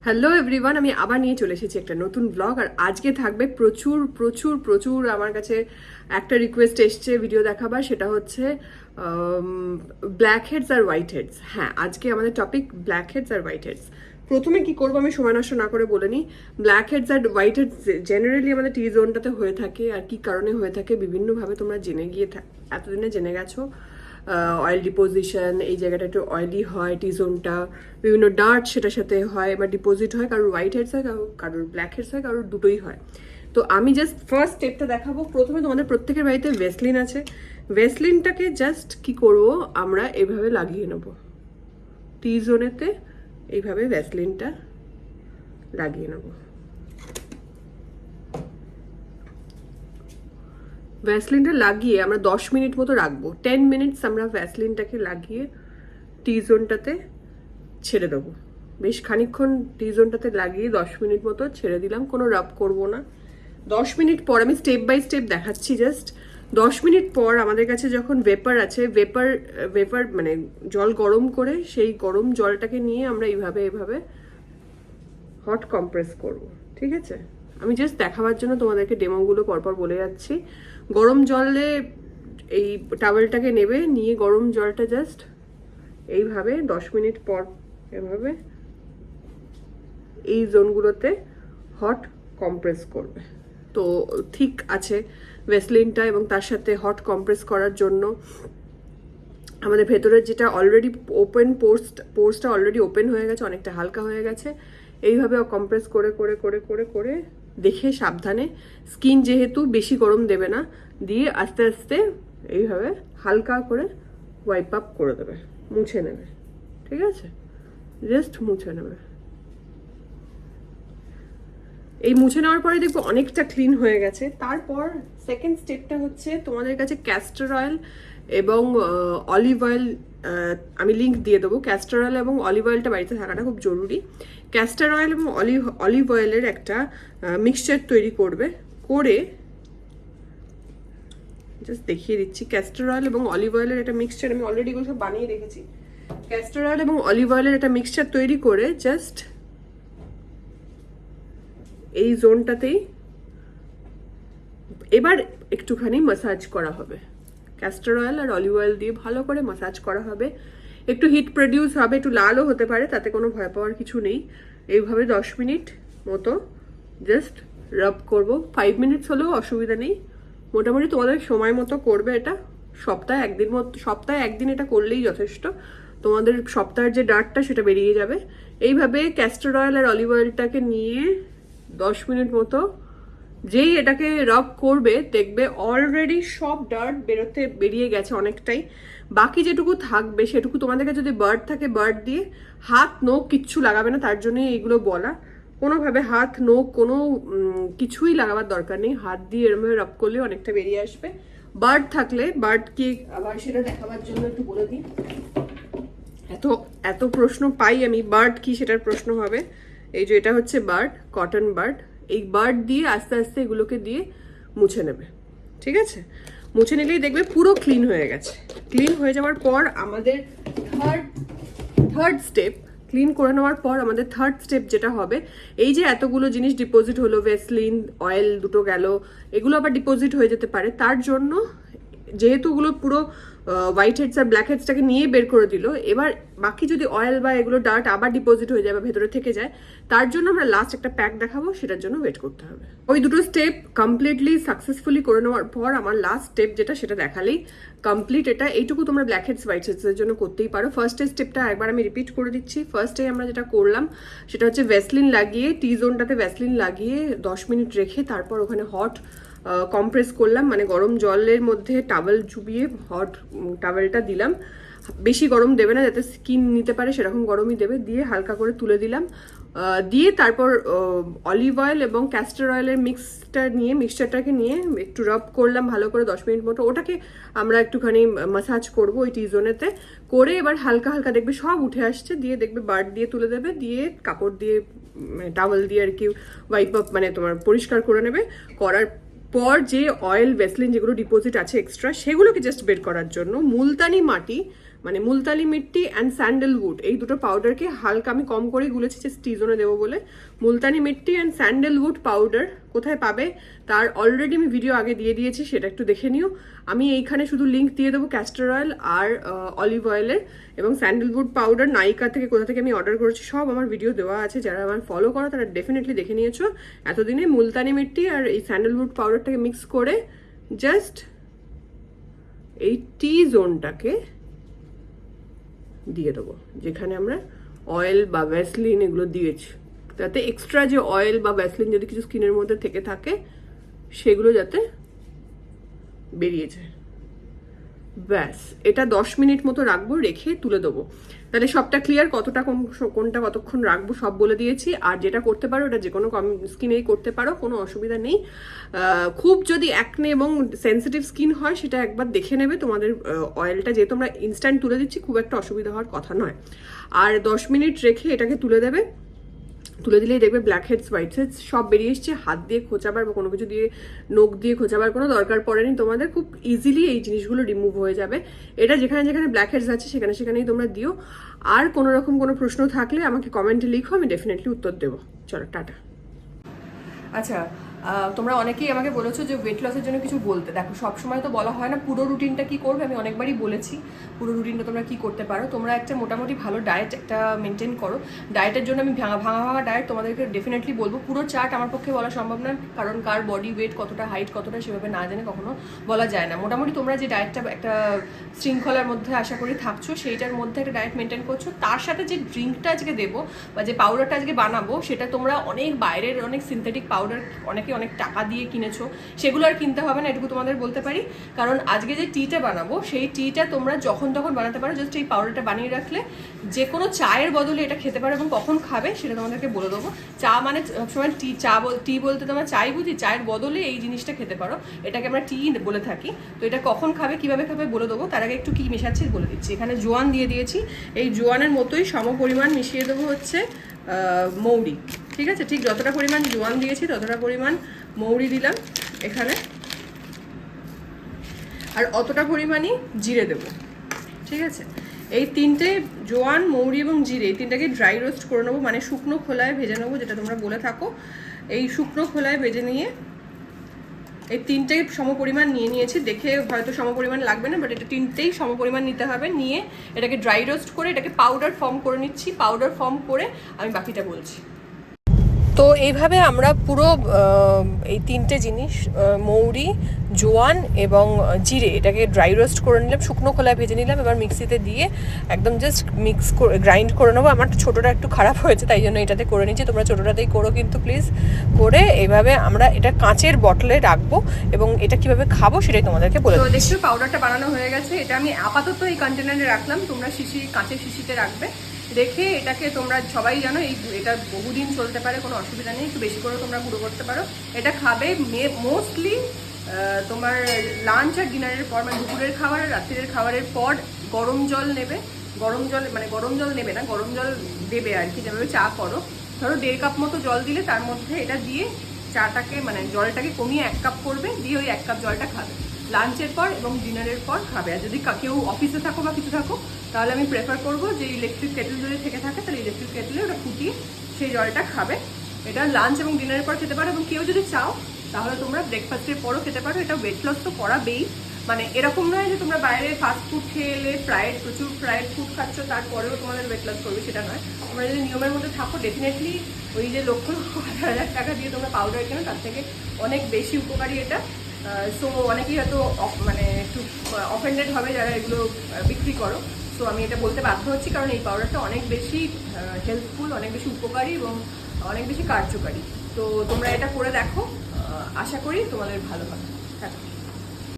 Hello everyone, আমি আবার নিয়ে চলে এসেছি একটা নতুন ব্লগ। আর আজকে থাকবে প্রচুর প্রচুর প্রচুর আমার কাছে একটা রিকোয়েস্ট এসছে ভিডিও দেখাবার, সেটা হচ্ছে black heads are white heads. হ্যাঁ, আজকে আমাদের topic black heads are white heads. প্রথমে কি করবো আমি সময় নষ্ট না করে বলে নিই। Black heads are white heads generally আমাদের টি জোনটাতে হয়ে থাকে, আর কি কারণে হয়ে থাকে বিভিন্নভাবে তোমরা জেনে গিয়ে এতদিনে জেনে গেছো। অয়েল ডিপোজিশন, এই জায়গাটা একটু অয়েলি হয়, টি জোনটা বিভিন্ন ডার্ট সেটার সাথে হয় বা ডিপোজিট হয়, কারোর হোয়াইট হেডস হয়, কারোর ব্ল্যাক হেডস হয়, কারোর দুটোই হয়। তো আমি জাস্ট ফার্স্ট স্টেপটা দেখাবো। প্রথমে তোমাদের প্রত্যেকের বাড়িতে ভেসলিন আছে। ভেসলিনটাকে জাস্ট কি করব, আমরা এইভাবে লাগিয়ে নেব টি জোনেতে, এইভাবে ভ্যাসলিনটা লাগিয়ে নেব। ভ্যাসলিনটা লাগিয়ে আমরা 10 মিনিট মতো রাখবো। 10 মিনিটস আমরা ভ্যাসলিনটাকে লাগিয়ে টি জোনটাতে ছেড়ে দেবো। বেশ খানিকক্ষণ টি জোনটাতে লাগিয়ে 10 মিনিট মতো ছেড়ে দিলাম, কোনো রাব করব না। 10 মিনিট পর আমি স্টেপ বাই স্টেপ দেখাচ্ছি। জাস্ট 10 মিনিট পর আমাদের কাছে যখন ভেপার আছে, ভেপার মানে জল গরম করে সেই গরম জলটাকে নিয়ে আমরা এইভাবে হট কম্প্রেস করব। ঠিক আছে, আমি জাস্ট দেখাবার জন্য তোমাদেরকে ডেমোগুলো পরপর বলে যাচ্ছি। গরম জলে এই টাওয়েলটাকে নেবে, নিয়ে গরম জলটা জাস্ট এইভাবে 10 মিনিট পর এভাবে এই জোনগুলোতে হট কম্প্রেস করবে। তো ঠিক আছে ভেসলিনটা, এবং তার সাথে হট কম্প্রেস করার জন্য আমাদের ভেতরের যেটা অলরেডি ওপেন পোর্সটা অলরেডি ওপেন হয়ে গেছে, অনেকটা হালকা হয়ে গেছে। এইভাবে কম্প্রেস করে করে করে করে করে দেখে সাবধানে, স্কিন যেহেতু বেশি গরম দেবে না, দিয়ে আস্তে আস্তে এইভাবে হালকা করে ওয়াইপ আপ করে দেবে, মুছে নেবে। ঠিক আছে, জাস্ট মুছে নেবে। এই মুছে নেওয়ার পরে দেখবো অনেকটা ক্লিন হয়ে গেছে। তারপর সেকেন্ড স্টেপটা হচ্ছে তোমাদের কাছে ক্যাস্টর অয়েল এবং অলিভ অয়েল, আমি লিঙ্ক দিয়ে দেবো। ক্যাস্টর অয়েল এবং অলিভ অয়েলটা বাড়িতে থাকাটা খুব জরুরি। ক্যাস্টর অয়েল এবং অলিভ অয়েলের একটা মিক্সচার তৈরি করবে, করে জাস্ট দেখিয়ে দিচ্ছি। ক্যাস্টর অয়েল এবং অলিভ অয়েলের একটা মিক্সচার আমি অলরেডি এগুলো সব বানিয়ে রেখেছি। ক্যাস্টর অয়েল এবং অলিভ অয়েলের একটা মিক্সচার তৈরি করে জাস্ট এই জোনটাতেই এবার একটুখানি ম্যাসাজ করা হবে। ক্যাস্টর অয়েল আর অলিভ অয়েল দিয়ে ভালো করে ম্যাসাজ করা হবে। একটু হিট প্রডিউস হবে, একটু লালও হতে পারে, তাতে কোনো ভয় পাওয়ার কিছু নেই। এইভাবে 10 মিনিট মতো জাস্ট রাব করব। 5 মিনিটস হলেও অসুবিধা নেই, মোটামুটি তোমাদের সময় মতো করবে এটা। সপ্তাহে একদিন এটা করলেই যথেষ্ট। তোমাদের সপ্তাহের যে ডার্টটা সেটা বেরিয়ে যাবে। এইভাবে ক্যাস্টর অয়েল আর অলিভ অয়েলটাকে নিয়ে 10 মিনিট মতো যেই এটাকে রাব করবে, দেখবে অলরেডি সব ডার্ট বেরিয়ে গেছে অনেকটাই। বাকি যেটুকু থাকবে সেটুকু তোমাদের কাছে যদি বার্ড থাকে, বার্ড দিয়ে হাত নখ কিচ্ছু লাগাবে না, তার জন্যই এইগুলো বলা। কোনোভাবে হাত নখ কোনো কিছুই লাগাবার দরকার নেই, হাত দিয়ে এরমভাবে রাব করলে অনেকটা বেরিয়ে আসবে। বার্ড থাকলে বার্ড কি আবার সেটা দেখাবার জন্য একটু বলে দিই। এত প্রশ্ন পাই আমি, বার্ড কি সেটার প্রশ্ন হবে। এই যে এটা হচ্ছে বার্ড, কটন বার্ড। এই বার্ড দিয়ে আস্তে আস্তে এগুলোকে দিয়ে মুছে নেবে। ঠিক আছে, মুছে নিলেই দেখবে পুরো ক্লিন হয়ে গেছে। ক্লিন হয়ে যাওয়ার পর আমাদের থার্ড স্টেপ, ক্লিন করে নেওয়ার পর আমাদের থার্ড স্টেপ যেটা হবে, এই যে এতগুলো জিনিস ডিপোজিট হলো, ভেসলিন অয়েল দুটো গেল, এগুলো আবার ডিপোজিট হয়ে যেতে পারে। তার জন্য যেহেতু ওগুলো পুরো হোয়াইট হেডস আর ব্ল্যাক হেডসটাকে নিয়ে বের করে দিল, এবার বাকি যদি অয়েল বা এগুলো ডার্ট আবার ডিপোজিট হয়ে যায় বা ভেতরে থেকে যায়, তার জন্য আমরা লাস্ট একটা প্যাক দেখাবো, সেটার জন্য ওয়েট করতে হবে। ওই দুটো স্টেপ কমপ্লিটলি সাকসেসফুলি করে নেওয়ার পর আমার লাস্ট স্টেপ যেটা, সেটা দেখালেই কমপ্লিট। এটা এইটুকু তোমরা ব্ল্যাক হেডস হোয়াইট হেডসের জন্য করতেই পারো। ফার্স্ট স্টেপটা একবার আমি রিপিট করে দিচ্ছি। ফার্স্টে আমরা যেটা করলাম সেটা হচ্ছে ভ্যাসলিন লাগিয়ে, টি জোনটাতে ভ্যাসলিন লাগিয়ে 10 মিনিট রেখে তারপর ওখানে হট কম্প্রেস করলাম, মানে গরম জলের মধ্যে টাওয়েল চুবিয়ে হট টাওয়েলটা দিলাম। বেশি গরম দেবে না, যাতে স্কিন নিতে পারে সেরকম গরমই দেবে। দিয়ে হালকা করে তুলে দিলাম, দিয়ে তারপর অলিভ অয়েল এবং ক্যাস্টর অয়েলের মিক্সচারটাকে নিয়ে একটু রাব করলাম ভালো করে 10 মিনিট মতো। ওটাকে আমরা একটুখানি ম্যাসাজ করবো ওই টি জোনেতে করে। এবার হালকা হালকা দেখবে সব উঠে আসছে, দিয়ে দেখবে বার্ড দিয়ে তুলে দেবে, দিয়ে কাপড় দিয়ে টাওয়েল দিয়ে আর কি ওয়াইপ আপ, মানে তোমার পরিষ্কার করে নেবে। করার পর যে অয়েল ভেসলিন যেগুলো ডিপোজিট আছে এক্সট্রা, সেগুলোকে জাস্ট বের করার জন্য মুলতানি মাটি, মানে মুলতানি মিট্টি অ্যান্ড স্যান্ডেলউড এই দুটো পাউডারকে হালকা আমি কম করে গুলেছি যে স্টিজনে দেবো বলে। মুলতানি মিট্টি অ্যান্ড স্যান্ডেলউড পাউডার কোথায় পাবে তার অলরেডি আমি ভিডিও আগে দিয়ে দিয়েছি, সেটা একটু দেখে নিও। আমি এইখানে শুধু লিঙ্ক দিয়ে দেবো ক্যাস্টর অয়েল আর অলিভ অয়েলের, এবং স্যান্ডেলউড পাউডার নাইকা থেকে কোথা থেকে আমি অর্ডার করেছি সব আমার ভিডিও দেওয়া আছে, যারা আমার ফলো করো তারা ডেফিনেটলি দেখে নিয়েছো। এতদিনে মুলতানি মিট্টি আর এই স্যান্ডেলউড পাউডারটাকে মিক্স করে জাস্ট এই টি জোনটাকে দিয়ে দেবো যেখানে আমরা অয়েল বা ভ্যাসলিন এগুলো দিয়েছি, যাতে এক্সট্রা যে অয়েল বা ভ্যাসলিন যদি কিছু স্কিনের মধ্যে থেকে থাকে সেগুলো যাতে বেরিয়ে যায়। ব্যাস, এটা 10 মিনিট মতো রাখবো, রেখে তুলে দেবো। তাহলে সবটা ক্লিয়ার, কতটা কোনটা কতক্ষণ রাখবো সব বলে দিয়েছি। আর যেটা করতে পারো ওটা যে কোনো স্কিনেই করতে পারো, কোনো অসুবিধা নেই। খুব যদি অ্যাকনে এবং সেন্সিটিভ স্কিন হয় সেটা একবার দেখে নেবে তোমাদের অয়েলটা, যেহেতু আমরা ইনস্ট্যান্ট তুলে দিচ্ছি খুব একটা অসুবিধা হওয়ার কথা নয়। আর 10 মিনিট রেখে এটাকে তুলে দেবে, তুলে দিলেই দেখবে ব্ল্যাক হেডস হোয়াইট হেডস সব বেরিয়ে এসছে। হাত দিয়ে খোঁচাবার বা কোনো কিছু দিয়ে নখ দিয়ে খোঁচাবার কোনো দরকার পড়েনি তোমাদের, খুব ইজিলি এই জিনিসগুলো রিমুভ হয়ে যাবে। এটা যেখানে যেখানে ব্ল্যাক হেডস আছে সেখানে সেখানেই তোমরা দিও। আর কোনো রকম কোনো প্রশ্ন থাকলে আমাকে কমেন্টে লিখো, আমি ডেফিনেটলি উত্তর দেবো। চলো টাটা। আচ্ছা, তোমরা অনেকেই আমাকে বলেছো যে ওয়েট লসের জন্য কিছু বলতে। দেখো, সবসময় তো বলা হয় না পুরো রুটিনটা কি করবে, আমি অনেকবারই বলেছি পুরো রুটিনটা তোমরা কি করতে পারো। তোমরা একটা মোটামুটি ভালো ডায়েট একটা মেনটেন করো। ডায়েটের জন্য আমি ভাঙা ডায়েট তোমাদেরকে ডেফিনেটলি বলবো। পুরো চার্ট আমার পক্ষে বলা সম্ভব না, কারণ কার বডি ওয়েট কতটা, হাইট কতটা সেভাবে না জানে কখনো বলা যায় না। মোটামুটি তোমরা যে ডায়েটটা একটা শৃঙ্খলার মধ্যে আশা করি থাকছো, সেইটার মধ্যে একটা ডায়েট মেনটেন করছো। তার সাথে যে ড্রিঙ্কটা আজকে দেবো বা যে পাউডারটা আজকে বানাবো, সেটা তোমরা অনেক বাইরের অনেক সিনথেটিক পাউডার অনেকে অনেক টাকা দিয়ে কিনেছো, সেগুলো আর কিনতে হবে না, এটুকু তোমাদের বলতে পারি। কারণ আজকে যে টিটা বানাবো সেই টিটা তোমরা যখন তখন বানাতে পারো। জাস্ট এই পাউডারটা বানিয়ে রাখলে যে কোনো চায়ের বদলে এটা খেতে পারো, এবং কখন খাবে সেটা তোমাদেরকে বলে দেবো। চা মানে সবসময় টি বলতে তোমরা চাই বুঝি, চায়ের বদলে এই জিনিসটা খেতে পারো, এটাকে আমরা টি বলে থাকি। তো এটা কখন খাবে কিভাবে খাবে বলে দেবো, তার আগে একটু কি মেশাচ্ছি বলে দিচ্ছি। এখানে জোয়ান দিয়ে দিয়েছি, এই জোয়ানের মতোই সম পরিমাণ মিশিয়ে দেবো হচ্ছে মৌরি। ঠিক আছে, ঠিক যতটা পরিমাণ জোয়ান দিয়েছি ততটা পরিমাণ মৌরি দিলাম এখানে, আর অতটা পরিমাণই জিরে দেব। ঠিক আছে, এই তিনটে জোয়ান, মৌরি এবং জিরে এই তিনটাকে ড্রাই রোস্ট করে নেবো, মানে শুকনো খোলায় ভেজে নেবো, যেটা তোমরা বলে থাকো। এই শুকনো খোলায় ভেজে নিয়ে এই তিনটেই সমপরিমাণ নিয়ে নিয়েছি। দেখে হয়তো সমপরিমাণ লাগবে না, বাট এটা তিনটেই সমপরিমাণ নিতে হবে। নিয়ে এটাকে ড্রাই রোস্ট করে এটাকে পাউডার ফর্ম করে নিচ্ছি। পাউডার ফর্ম করে আমি বাকিটা বলছি। তো এইভাবে আমরা পুরো এই তিনটে জিনিস মৌরি, জোয়ান এবং জিরে এটাকে ড্রাই রোস্ট করে নিলাম, শুকনো খোলায় ভেজে নিলাম। এবার মিক্সিতে দিয়ে একদম জাস্ট মিক্স করে গ্রাইন্ড করে নেবো। আমার ছোটোটা একটু খারাপ হয়েছে তাই জন্য এটাতে করে নিচ্ছি, তোমরা ছোটোটাতেই করো কিন্তু প্লিজ। করে এইভাবে আমরা এটা কাঁচের বটলে রাখবো এবং এটা কিভাবে খাবো সেটাই তোমাদেরকে বলে দেবো। দেখছো পাউডারটা বানানো হয়ে গেছে। এটা আমি আপাতত এই কন্টেনারে রাখলাম, তোমরা কাঁচের শিশিতে রাখবে। রেখে এটাকে তোমরা সবাই জানো এটা বহুদিন চলতে পারে, কোনো অসুবিধা নেই। একটু বেশি করে তোমরা গুঁড়ো করতে পারো। এটা খাবে মোস্টলি তোমার লাঞ্চ আর ডিনারের পর, মানে দুপুরের খাবার আর রাত্রের খাবারের পর। গরম জল নেবে, গরম জল মানে গরম জল নেবে না, গরম জল দেবে আর কি, যেভাবে চা করো। ধরো 1.5 কাপ মতো জল দিলে তার মধ্যে এটা দিয়ে চাটাকে মানে জলটাকে কমিয়ে 1 কাপ করবে, দিয়ে ওই 1 কাপ জলটা খাবে লাঞ্চের পর এবং ডিনারের পর খাবে। আর যদি কেউ অফিসে থাকো বা কিছু থাকো তাহলে আমি প্রেফার করবো যে ইলেকট্রিক কেটল যদি থেকে থাকে তাহলে ইলেকট্রিক কেটলে ওটা ফুটিয়ে সেই জলটা খাবে। এটা লাঞ্চ এবং ডিনারের পর খেতে পারো, এবং কেউ যদি চাও তাহলে তোমরা ব্রেকফাস্টের পরও খেতে পারো। এটা ওয়েট লস তো করাবেই, মানে এরকম নয় যে তোমরা বাইরে ফাস্ট ফুড খেয়ে এলে প্রচুর ফ্রাইড ফুড খাচ্ছ তারপরেও তোমাদের ওয়েট লস করবে, সেটা নয়। তোমরা যদি নিয়মের মধ্যে থাকো ডেফিনেটলি ওই যে লক্ষ 1,000 টাকা দিয়ে তোমরা পাউডার কেনো তার থেকে অনেক বেশি উপকারী এটা। সো অনেকেই হয়তো মানে একটু অফেন্ডেড হবে যারা এগুলো বিক্রি করো। সো আমি এটা বলতে বাধ্য হচ্ছি, কারণ এই পাউডারটা অনেক বেশি হেল্পফুল, অনেক বেশি উপকারী এবং অনেক বেশি কার্যকারী। তো তোমরা এটা করে দেখো, আশা করি তোমাদের ভালো হবে।